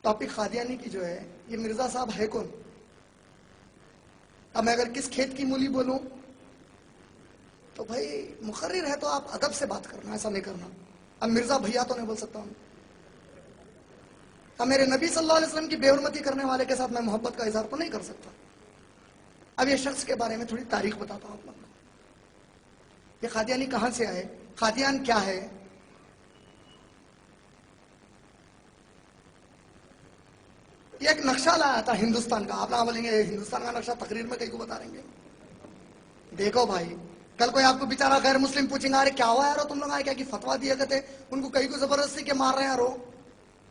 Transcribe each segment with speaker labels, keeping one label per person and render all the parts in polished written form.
Speaker 1: Topic Qadiani की जो है, ये मिर्जा साहब है कौन? अब मैं अगर किस खेत की मूली बोलूं तो भाई मुकर्रिर है तो आप अदब से बात करना, ऐसा नहीं करना। अब मिर्जा भैया तो नहीं बोल सकता हूं। अब मेरे नबी सल्लल्लाहु अलैहि वसल्लम की बेहुरमती करने वाले के साथ मैं मोहब्बत का इजहार तो नहीं कर सकता। अब ये शख्स के बारे में थोड़ी तारीख बताता हूं आप लोगों को। ये कादियानी कहां से आए, कादियान क्या है? ये एक नक्शा लाया था हिंदुस्तान का। आप लोग बोलेंगे हिंदुस्तान का नक्शा तकरीर में कहीं को बता देंगे? देखो भाई, कल कोई आपको बेचारा गैर मुस्लिम पूछेंगे, अरे क्या हुआ यार तुम लोग आए क्या कि फतवा दिया करते, उनको कहीं को जबरदस्ती के मार रहे हैं यारो,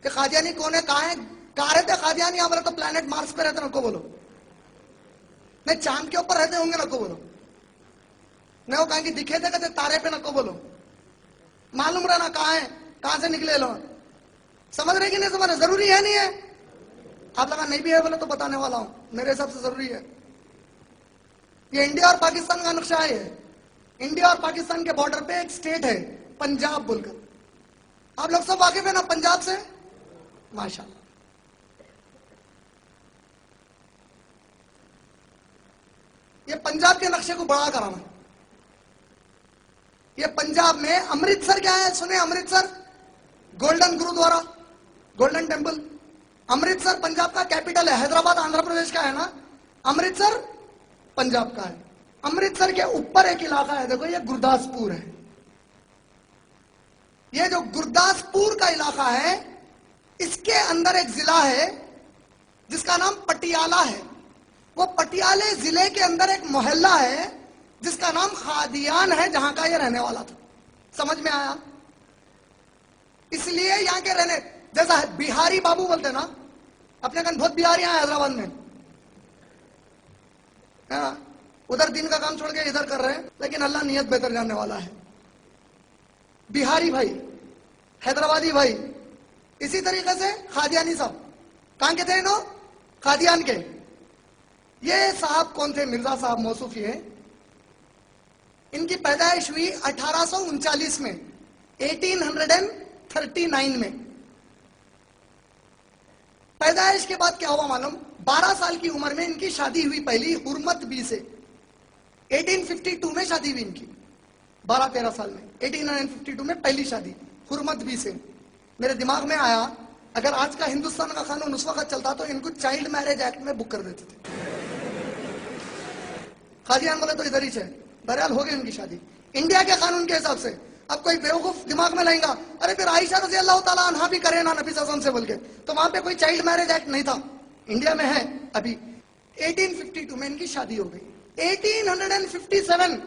Speaker 1: कि कादियानी कौन है, कहाँ है? कहाँ रहते कादियानी? यहाँ बोले तो प्लेनेट मार्स पे रहते, नको बोलो। नहीं चांद के ऊपर रहते होंगे, नको बोलो। नहीं वो कहेंगे दिखे थे कहते तारे पे, नको बोलो। मालूम रहना कहाँ है, कहाँ से निकले लो। समझ रहे कि नहीं समझ रहे? जरूरी है नहीं है? आप लगा नहीं भी है बोले तो बताने वाला हूं, मेरे हिसाब से जरूरी है। ये इंडिया और पाकिस्तान का नक्शा है। इंडिया और पाकिस्तान के बॉर्डर पे एक स्टेट है पंजाब बोलकर। आप लोग सब वाकिफ है ना पंजाब से? माशाल्लाह। ये पंजाब के नक्शे को बड़ा कराना। ये पंजाब में अमृतसर क्या है सुने? Amritsar golden gurdwara, golden temple. Amritsar Punjab का कैपिटल है। हैदराबाद आंध्र प्रदेश का है ना, अमृतसर पंजाब का है। अमृतसर के ऊपर एक इलाका है, देखो ये गुरदासपुर है। ये जो गुरदासपुर का इलाका है, इसके अंदर एक जिला है जिसका नाम पटियाला है। वो पटियाले जिले के अंदर एक मोहल्ला है जिसका नाम कादियान है, जहां का ये रहने वाला था। समझ में आया? इसलिए यहां के रहने, जैसा है बिहारी बाबू बोलते ना, अपने कन बहुत बिहारी हैं हैदराबाद में, है ना? उधर दिन का काम छोड़ के इधर कर रहे हैं, लेकिन अल्लाह नियत बेहतर जानने वाला है। बिहारी भाई, हैदराबादी भाई, इसी तरीके से कादियानी साहब कहां के थे? नो कादियान के। ये साहब कौन थे? मिर्जा साहब मौसूफी है। इनकी पैदाइश हुई 1839 में, 1839 में। पैदाइश के बाद क्या हुआ मालूम? 12 साल की उम्र में इनकी शादी हुई पहली हुरमत बी से। 1852 में शादी हुई इनकी, 12-13 साल में। 1852 में पहली शादी हुरमत बी से। मेरे दिमाग में आया, अगर आज का हिंदुस्तान का कानून उस वक्त चलता तो इनको चाइल्ड मैरिज एक्ट में बुक कर देते थे। कादियान बोले तो इधर ही है। बहरहाल हो गई उनकी शादी इंडिया के कानून के हिसाब से। अब कोई बेवकूफ दिमाग में लाएगा, अरे फिर आयशा रज़ी अल्लाह ताला अन्हा भी करे ना नबी सल्लल्लाहु अलैहि वसल्लम से बोल के, तो वहां पे कोई चाइल्ड मैरिज एक्ट नहीं था। इंडिया में है अभी। 1852 में इनकी शादी हो गई। 1857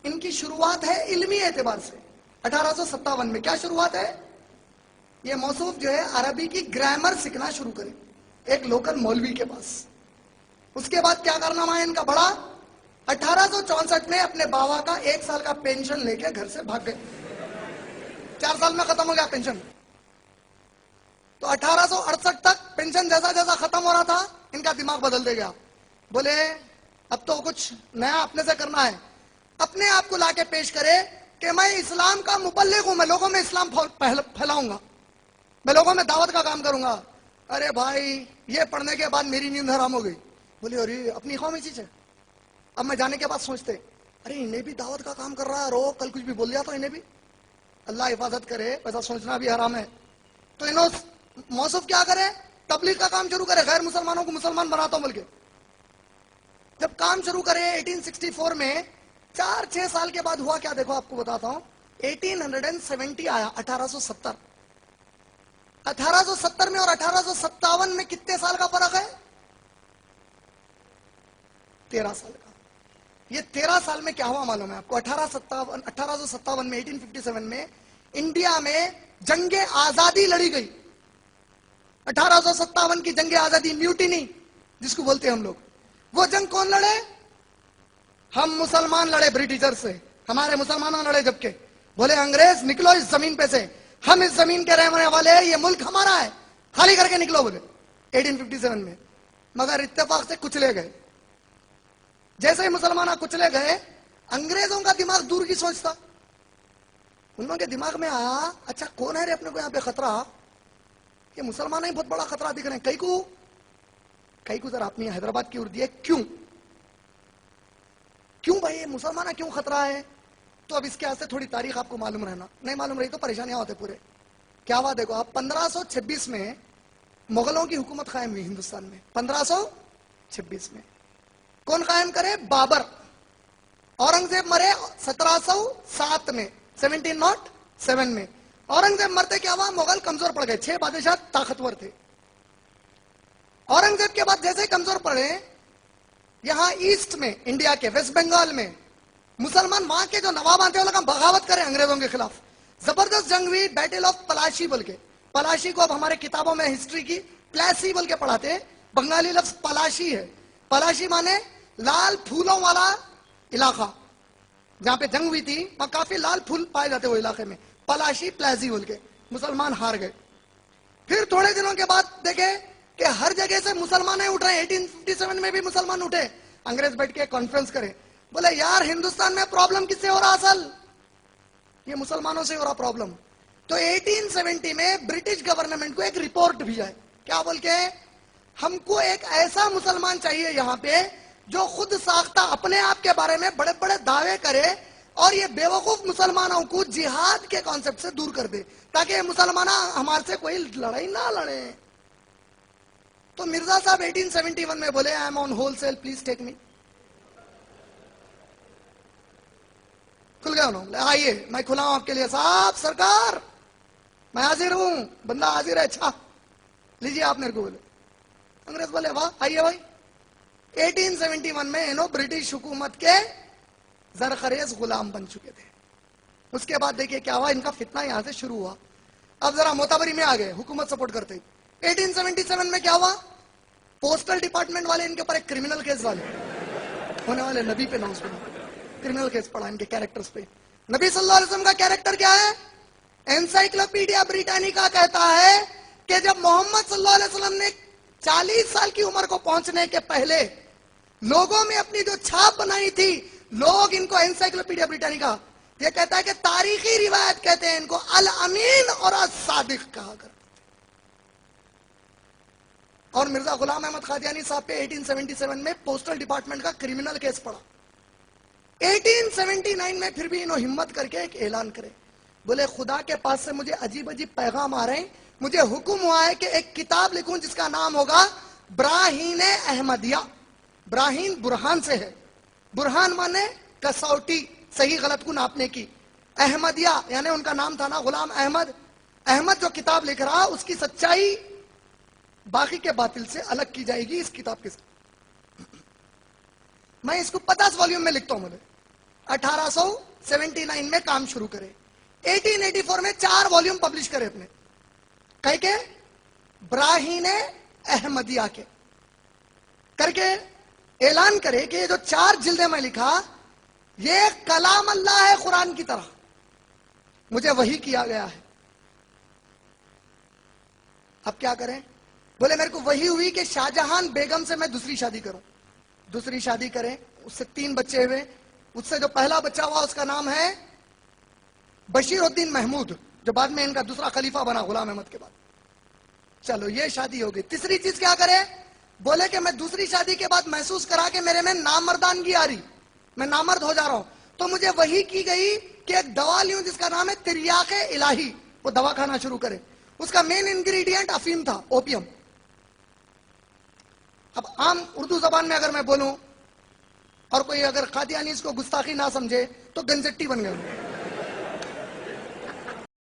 Speaker 1: इनकी शुरुआत है इल्मी एतबार से। 1857 में क्या शुरुआत है? ये मौसूफ जो है अरबी की ग्रामर सीखना शुरू करे एक लोकल मौलवी के पास। उसके बाद क्या कारनामा है इनका बड़ा? 1864 में अपने बाबा का 1 साल का पेंशन लेके घर से भाग गए। 4 साल में खत्म हो गया पेंशन। तो 1868 तक पेंशन जैसा जैसा खत्म हो रहा था, इनका दिमाग बदल दे गया। बोले अब तो कुछ नया अपने से करना है। अपने आप को लाके पेश करे कि मैं इस्लाम का मुबल्लिग हूं, मैं लोगों में इस्लाम फैलाऊंगा, मैं लोगों में दावत का काम करूंगा। अरे भाई, ये पढ़ने के बाद मेरी नींद हराम हो गई। बोले अरे अपनी कौम चीज है। अब मैं जाने के बाद सोचते, अरे इन्हें भी दावत का काम कर रहा है, रो कल कुछ भी बोल दिया तो इन्हें भी अल्लाह हिफाजत करे, वैसा सोचना भी हराम है। तो इन्होंने मौसूफ क्या करे? तबलीग का काम शुरू करे, गैर मुसलमानों को मुसलमान बनाता हूं बोल के। जब काम शुरू करे 1864 में, 4-6 साल के बाद हुआ क्या देखो आपको बताता हूं। 1870 आया, 1870। 1870 में और 1857 में कितने साल का फर्क है? 13 साल का। ये 13 साल में क्या हुआ मालूम है आपको? 1857 में, 1857 में इंडिया में जंगे आजादी लड़ी गई। 1857 की जंगे आजादी, म्यूटिनी जिसको बोलते हैं हम लोग। वो जंग कौन लड़े? हम मुसलमान लड़े ब्रिटिशर से। हमारे मुसलमान लड़े, जबकि बोले अंग्रेज निकलो इस जमीन पे से, हम इस जमीन के रहने वाले हैं, ये मुल्क हमारा है, खाली करके निकलो बोले 1857 में। मगर इत्तेफाक से कुचले गए। जैसे ही मुसलमान कुचले गए, अंग्रेजों का दिमाग दूर की सोचता। उन लोगों के दिमाग में आया, अच्छा कौन है रे अपने को यहाँ पे खतरा? ये मुसलमान ही बहुत बड़ा खतरा दिख रहे हैं। कई को जरा अपनी हैदराबाद की उर्दी है, क्यों भाई ये मुसलमान क्यों खतरा है? तो अब इसके से थोड़ी तारीख आपको मालूम रहना, नहीं मालूम रही तो परेशानियां होते पूरे। क्या हुआ देखो, आप 1526 में मुगलों की हुकूमत कायम हुई हिंदुस्तान में। 1526 में कौन कायम करे? बाबर। औरंगजेब मरे 1707 में, 1707 में औरंगजेब मरते क्या हुआ, मुगल कमजोर पड़ गए। 6 बादशाह ताकतवर थे। औरंगजेब के बाद जैसे कमजोर पड़े, यहां ईस्ट में, इंडिया के वेस्ट बंगाल में मुसलमान वहां के जो नवाब आते हैं, वो लोग बगावत करें अंग्रेजों के खिलाफ। जबरदस्त जंग हुई, बैटल ऑफ पलाशी बोल के। पलाशी को अब हमारे किताबों में हिस्ट्री की प्लासी बोल के पढ़ाते हैं। बंगाली लफ्ज पलाशी है। पलाशी माने लाल फूलों वाला इलाका। जहां पे जंग हुई थी वहां काफी लाल फूल पाए जाते वो इलाके में। पलाशी प्लासी बोल के मुसलमान हार गए। फिर थोड़े दिनों के बाद देखे कि हर जगह से मुसलमान उठ रहे। 1857 में भी मुसलमान उठे। अंग्रेज बैठ के कॉन्फ्रेंस करे, बोले यार हिंदुस्तान में प्रॉब्लम किससे हो रहा? असल ये मुसलमानों से हो रहा प्रॉब्लम। तो 1870 में ब्रिटिश गवर्नमेंट को एक रिपोर्ट भेजा है। क्या बोल के? हमको एक ऐसा मुसलमान चाहिए यहां पे जो खुद साख्ता अपने आप के बारे में बड़े बड़े दावे करे और ये बेवकूफ मुसलमानों को जिहाद के कॉन्सेप्ट से दूर कर दे, ताकि मुसलमान हमारे से कोई लड़ाई ना लड़े। तो मिर्जा साहब 1871 में बोले, I am on wholesale, please take me. खुल गया उन्होंने, आइए मैं खुला हूं आपके लिए। साहब सरकार मैं हाजिर हूं, बंदा हाजिर है, अच्छा लीजिए आप मेरे को। बोले अंग्रेज बोले वाह आइए भाई। 1871 में इन्हों ब्रिटिश हुकूमत के जरखरेज गुलाम बन चुके थे। उसके बाद देखिए क्या हुआ, इनका फितना यहां से शुरू हुआ। अब जरा मोताबरी में आ गए, हुकूमत सपोर्ट करते। 1877 में क्या हुआ, पोस्टल डिपार्टमेंट वाले इनके ऊपर एक क्रिमिनल केस वाले होने वाले नबी पे नाउस क्रिमिनल केस पड़ा इनके कैरेक्टर्स पे। नबी सल्लल्लाहु अलैहि वसल्लम का कैरेक्टर क्या है? एनसाइक्लोपीडिया ब्रिटानिका कहता है कि जब मोहम्मद सल्लल्लाहु अलैहि वसल्लम ने 40 साल की उम्र को पहुंचने के पहले लोगों में अपनी जो छाप बनाई थी, लोग इनको एनसाइक्लोपीडिया ब्रिटानिका, ये कहता है कि तारीखी रिवायत कहते हैं इनको अल अमीन और अल सादिक कहा करते। और मिर्जा गुलाम अहमद कादियानी साहब पे 1877 में पोस्टल डिपार्टमेंट का क्रिमिनल केस पड़ा। 1879 में फिर भी इन्होंने हिम्मत करके एक ऐलान करे, बोले खुदा के पास से मुझे अजीब अजीब पैगाम आ रहे हैं, मुझे हुक्म हुआ है कि एक किताब लिखूं जिसका नाम होगा ब्राहीन अहमदिया। ब्राहीन बुरहान से है, बुरहान माने कसौटी, सही गलत को नापने की। अहमदिया यानी उनका नाम था ना गुलाम अहमद। अहमद जो किताब लिख रहा उसकी सच्चाई बाकी के बातिल से अलग की जाएगी इस किताब के साथ। मैं इसको 50 वॉल्यूम में लिखता हूं। मुझे 1879 में काम शुरू करे, 1884 में 4 वॉल्यूम पब्लिश करे अपने कह के ब्राहीन अहमदिया के करके ऐलान करे कि ये जो 4 जिल्दें मैं लिखा ये कलाम अल्लाह है कुरान की तरह, मुझे वही किया गया है। अब क्या करें? बोले मेरे को वही हुई कि शाहजहां बेगम से मैं दूसरी शादी करूं। दूसरी शादी करें, उससे 3 बच्चे हुए। उससे जो पहला बच्चा हुआ उसका नाम है बशीरुद्दीन महमूद, जो बाद में इनका दूसरा खलीफा बना गुलाम अहमद के बाद। चलो ये शादी हो गई। तीसरी चीज क्या करे? बोले कि मैं दूसरी शादी के बाद महसूस करा कि मेरे में नामर्दानगी आ रही, मैं नामर्द हो जा रहा हूं, तो मुझे वही की गई कि एक दवा लूं जिसका नाम है तिरयाके इलाही। वो दवा खाना शुरू करे। उसका मेन इंग्रेडिएंट अफीम था, ओपियम। अब आम उर्दू जबान में अगर मैं बोलूं और कोई अगर कादियानी इसको गुस्ताखी ना समझे तो गंजेट्टी बन गए।